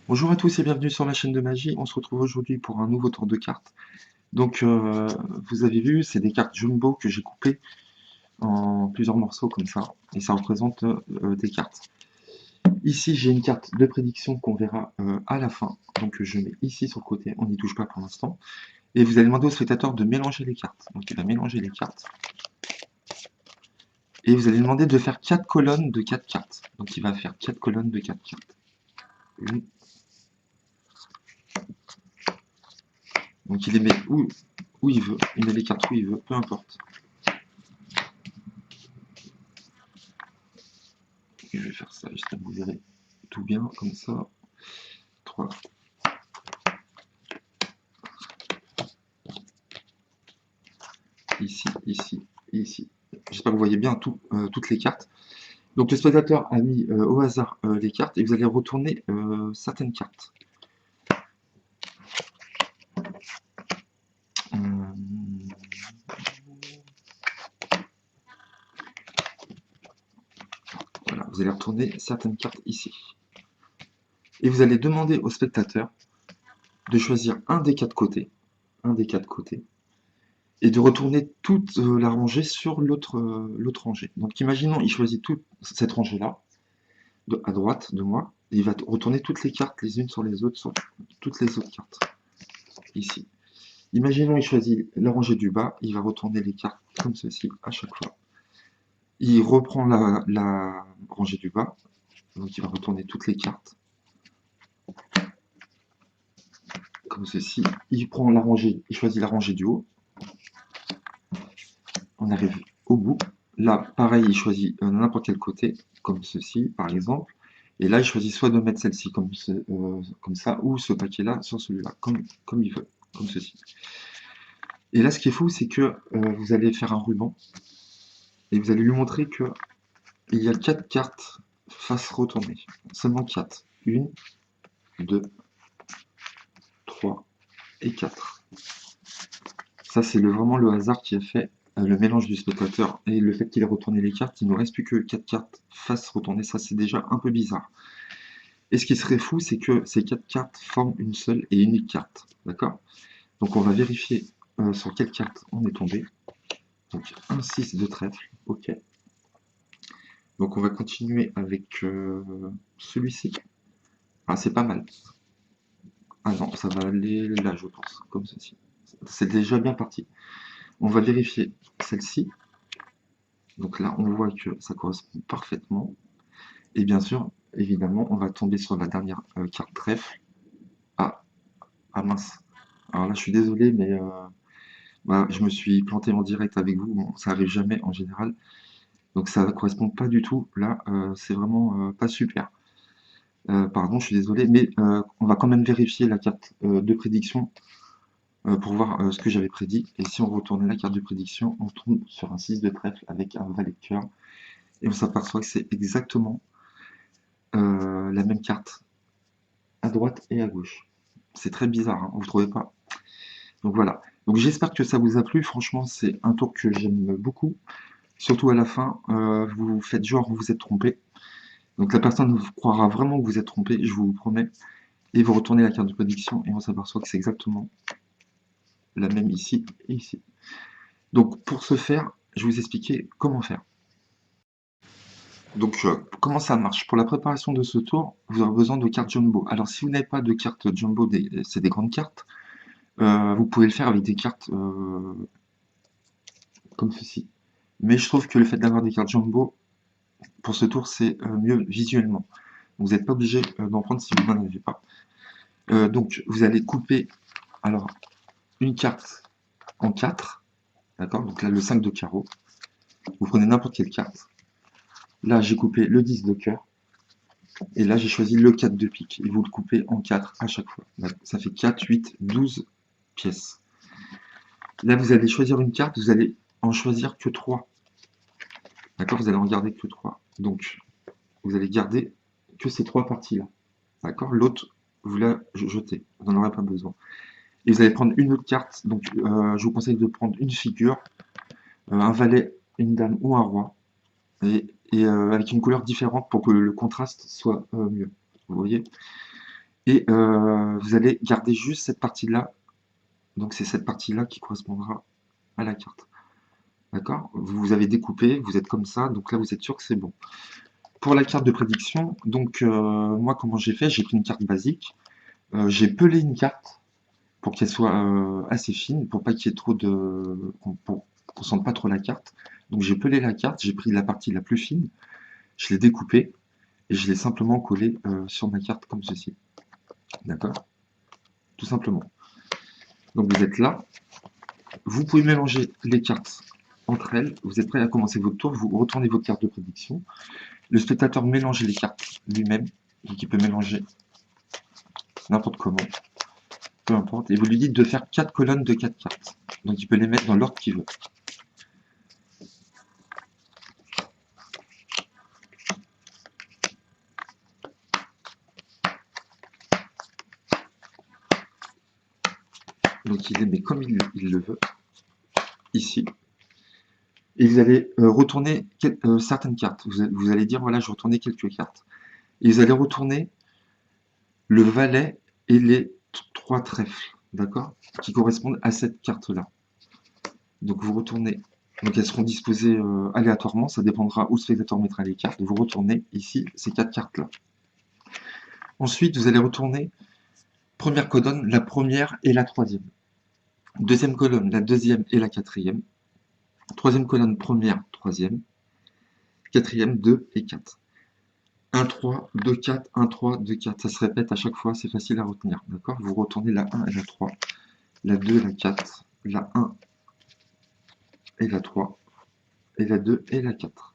Bonjour à tous et bienvenue sur ma chaîne de magie. On se retrouve aujourd'hui pour un nouveau tour de cartes. Donc, vous avez vu, c'est des cartes jumbo que j'ai coupées en plusieurs morceaux comme ça, et ça représente des cartes. Ici, j'ai une carte de prédiction qu'on verra à la fin. Donc, je mets ici sur le côté, on n'y touche pas pour l'instant. Et vous allez demander au spectateur de mélanger les cartes. Donc, il va mélanger les cartes. Et vous allez demander de faire 4 colonnes de 4 cartes. Donc, il va faire 4 colonnes de 4 cartes. Une. Donc, il les met où il veut. Il met les cartes où il veut, peu importe. Je vais faire ça, j'espère que vous verrez tout bien, comme ça. 3. Ici, ici, et ici. J'espère que vous voyez bien toutes les cartes. Donc le spectateur a mis au hasard les cartes et vous allez retourner certaines cartes. Voilà, vous allez retourner certaines cartes ici. Et vous allez demander au spectateur de choisir un des quatre côtés, et de retourner toute la rangée sur l'autre rangée. Donc imaginons, il choisit toute cette rangée-là, à droite de moi, et il va retourner toutes les cartes les unes sur les autres, sur toutes les autres cartes, ici. Imaginons, il choisit la rangée du bas, il va retourner les cartes comme ceci à chaque fois. Il reprend la rangée du bas, donc il va retourner toutes les cartes comme ceci. Il prend la rangée, il choisit la rangée du haut. On arrive au bout. Là, pareil, il choisit n'importe quel côté, comme ceci par exemple. Et là, il choisit soit de mettre celle-ci comme ça, ou ce paquet-là sur celui-là, comme il veut, comme ceci. Et là, ce qui est fou, c'est que vous allez faire un ruban, et vous allez lui montrer que il y a 4 cartes face retournée. Seulement 4. 1, 2, 3 et 4. Ça, c'est vraiment le hasard qui a fait le mélange du spectateur et le fait qu'il ait retourné les cartes. Il ne nous reste plus que 4 cartes face retournée. Ça, c'est déjà un peu bizarre. Et ce qui serait fou, c'est que ces 4 cartes forment une seule et unique carte. D'accord? Donc, on va vérifier sur quelle carte on est tombé. Donc, un 6 de trèfle. OK. Donc, on va continuer avec celui-ci. Ah, c'est pas mal. Ah non, ça va aller là, je pense, comme ceci. C'est déjà bien parti. On va vérifier celle-ci. Donc là, on voit que ça correspond parfaitement. Et bien sûr, évidemment, on va tomber sur la dernière carte trèfle. Ah, ah mince. Alors là, je suis désolé, mais bah, je me suis planté en direct avec vous. Bon, ça arrive jamais en général. Donc ça ne correspond pas du tout. Là, c'est vraiment pas super. Pardon, je suis désolé, mais on va quand même vérifier la carte de prédiction pour voir ce que j'avais prédit. Et si on retourne la carte de prédiction, on tombe sur un 6 de trèfle avec un valet de cœur. Et on s'aperçoit que c'est exactement la même carte à droite et à gauche. C'est très bizarre, hein, vous ne trouvez pas? Donc voilà. Donc j'espère que ça vous a plu. Franchement, c'est un tour que j'aime beaucoup. Surtout à la fin, vous faites genre vous vous êtes trompé. Donc la personne vous croira vraiment que vous êtes trompé, je vous promets. Et vous retournez la carte de prédiction et on s'aperçoit que c'est exactement la même ici et ici. Donc pour ce faire, je vais vous expliquer comment faire. Donc comment ça marche? Pour la préparation de ce tour, vous aurez besoin de cartes jumbo. Alors si vous n'avez pas de cartes jumbo, c'est des grandes cartes, vous pouvez le faire avec des cartes comme ceci. Mais je trouve que le fait d'avoir des cartes jumbo, pour ce tour, c'est mieux visuellement. Vous n'êtes pas obligé d'en prendre si vous n'en avez pas. Donc vous allez couper alors une carte en 4, d'accord? Donc là le 5 de carreau. Vous prenez n'importe quelle carte. Là j'ai coupé le 10 de cœur. Et là j'ai choisi le 4 de pique. Et vous le coupez en 4 à chaque fois. Là, ça fait 4, 8, 12 pièces. Là vous allez choisir une carte, vous allez en choisir que 3. D'accord? Vous allez en garder que 3. Donc vous allez garder que ces 3 parties-là. D'accord? L'autre, vous la jetez. Vous n'en aurez pas besoin. Et vous allez prendre une autre carte. Donc je vous conseille de prendre une figure, un valet, une dame ou un roi. Et avec une couleur différente pour que le contraste soit mieux. Vous voyez? Et vous allez garder juste cette partie-là. Donc c'est cette partie-là qui correspondra à la carte. D'accord? Vous avez découpé, vous êtes comme ça, donc là vous êtes sûr que c'est bon. Pour la carte de prédiction, donc moi comment j'ai fait? J'ai pris une carte basique, j'ai pelé une carte pour qu'elle soit assez fine, pour pas qu'il y ait trop de... pour qu'on sente pas trop la carte. Donc j'ai pelé la carte, j'ai pris la partie la plus fine, je l'ai découpée et je l'ai simplement collée sur ma carte comme ceci. D'accord? Tout simplement. Donc vous êtes là, vous pouvez mélanger les cartes entre elles, vous êtes prêt à commencer votre tour, vous retournez votre carte de prédiction. Le spectateur mélange les cartes lui-même, donc il peut mélanger n'importe comment, peu importe, et vous lui dites de faire 4 colonnes de 4 cartes. Donc il peut les mettre dans l'ordre qu'il veut. Donc il les met comme il le veut, ici. Et vous allez retourner certaines cartes. Vous allez dire, voilà, je retournais quelques cartes. Et vous allez retourner le valet et les 3 trèfles, d'accord? Qui correspondent à cette carte-là. Donc vous retournez, donc elles seront disposées aléatoirement, ça dépendra où le spectateur mettra les cartes. Vous retournez ici ces 4 cartes-là. Ensuite, vous allez retourner première colonne, la première et la troisième. Deuxième colonne, la deuxième et la quatrième. Troisième colonne, première, troisième. Quatrième, 2 et 4. 1, 3, 2, 4, 1, 3, 2, 4. Ça se répète à chaque fois, c'est facile à retenir. D'accord? Vous retournez la 1 et la 3, la 2 et la 4, la 1 et la 3, et la 2 et la 4.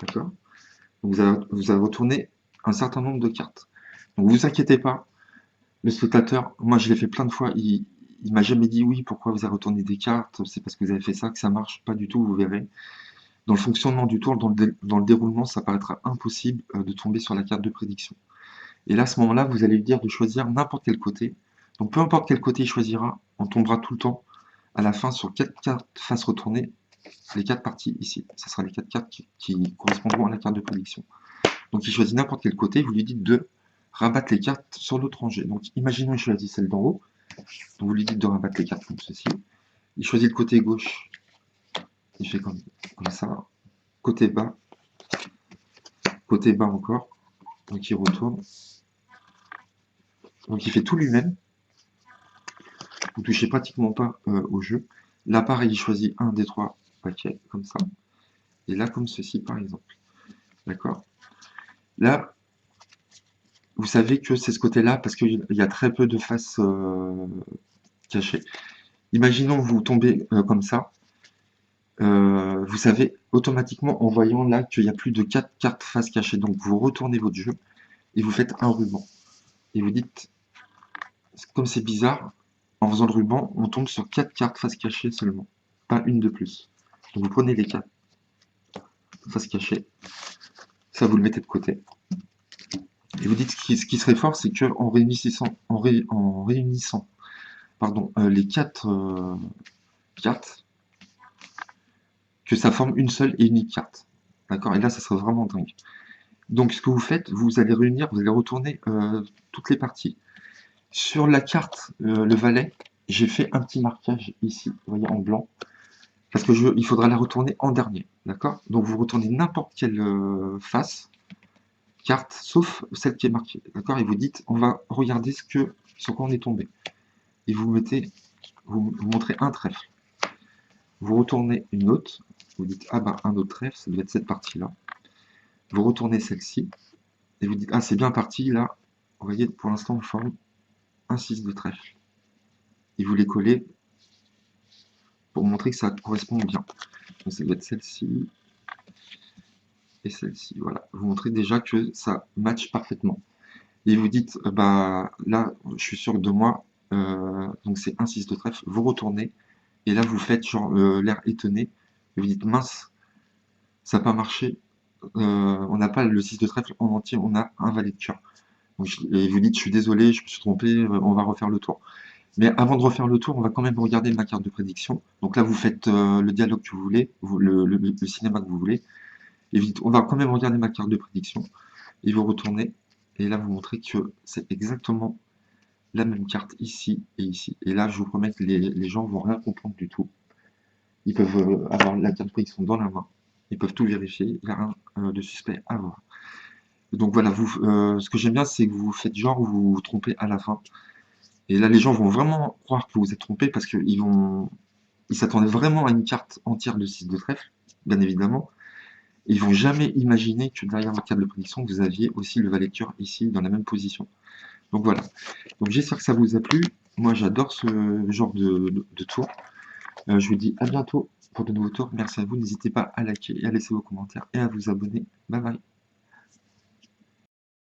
D'accord? Vous avez retourné un certain nombre de cartes. Donc vous inquiétez pas, le spectateur, moi je l'ai fait plein de fois, il m'a jamais dit oui, pourquoi vous avez retourné des cartes, c'est parce que vous avez fait ça que ça marche, pas du tout, vous verrez. Dans le fonctionnement du tour, dans le déroulement, ça paraîtra impossible de tomber sur la carte de prédiction. Et là, à ce moment-là, vous allez lui dire de choisir n'importe quel côté. Donc peu importe quel côté il choisira, on tombera tout le temps à la fin sur 4 cartes face retournée, les 4 parties ici. Ce sera les 4 cartes qui correspondront à la carte de prédiction. Donc il choisit n'importe quel côté, vous lui dites de rabattre les cartes sur l'autre rangée. Donc imaginons il choisit celle d'en haut, donc vous lui dites de rabattre les cartes comme ceci. Il choisit le côté gauche, il fait comme ça. Côté bas encore, donc il retourne. Donc il fait tout lui-même, vous ne touchez pratiquement pas au jeu. Là pareil, il choisit un des 3 paquets, comme ça. Et là comme ceci par exemple. D'accord? Là, vous savez que c'est ce côté-là parce qu'il y a très peu de faces cachées. Imaginons vous tombez comme ça, vous savez automatiquement en voyant là qu'il y a plus de 4 cartes face cachées. Donc vous retournez votre jeu et vous faites un ruban. Et vous dites, comme c'est bizarre, en faisant le ruban, on tombe sur 4 cartes face cachées seulement, pas une de plus. Donc vous prenez les 4 face cachées, ça vous le mettez de côté. Et vous dites ce qui serait fort, c'est qu'en réunissant pardon, les 4 cartes, que ça forme une seule et unique carte. D'accord? Et là, ça serait vraiment dingue. Donc, ce que vous faites, vous allez réunir, vous allez retourner toutes les parties. Sur la carte, le valet, j'ai fait un petit marquage ici, vous voyez, en blanc, parce que il faudra la retourner en dernier. D'accord? Donc, vous retournez n'importe quelle face, carte, sauf celle qui est marquée. D'accord? Et vous dites, on va regarder sur quoi on est tombé. Et vous montrez un trèfle. Vous retournez une autre, vous dites, ah bah, un autre trèfle, ça doit être cette partie-là. Vous retournez celle-ci, et vous dites, ah, c'est bien parti, là, vous voyez, pour l'instant, on forme un 6 de trèfle. Et vous les collez pour montrer que ça correspond bien. Donc ça doit être celle-ci et celle-ci, voilà. Vous montrez déjà que ça match parfaitement. Et vous dites, bah là, je suis sûr de moi, donc c'est un 6 de trèfle, vous retournez, et là vous faites genre l'air étonné, et vous dites, mince, ça n'a pas marché, on n'a pas le 6 de trèfle en entier, on a un valet de cœur. Et vous dites, je suis désolé, je me suis trompé, on va refaire le tour. Mais avant de refaire le tour, on va quand même regarder ma carte de prédiction. Donc là, vous faites le dialogue que vous voulez, le cinéma que vous voulez. Et vite, on va quand même regarder ma carte de prédiction. Et vous retournez. Et là, vous montrez que c'est exactement la même carte ici et ici. Et là, je vous promets que les gens vont rien comprendre du tout. Ils peuvent avoir la carte prédiction dans la main. Ils peuvent tout vérifier. Il n'y a rien de suspect à voir. Donc voilà, ce que j'aime bien, c'est que vous faites genre vous vous trompez à la fin. Et là, les gens vont vraiment croire que vous êtes trompé parce ils s'attendaient vraiment à une carte entière de 6 de trèfle, bien évidemment. Et ils vont jamais imaginer que derrière votre carte de prédiction, vous aviez aussi le valet de cœur ici dans la même position. Donc voilà. Donc j'espère que ça vous a plu. Moi, j'adore ce genre de tour. Je vous dis à bientôt pour de nouveaux tours. Merci à vous. N'hésitez pas à liker et à laisser vos commentaires et à vous abonner. Bye bye.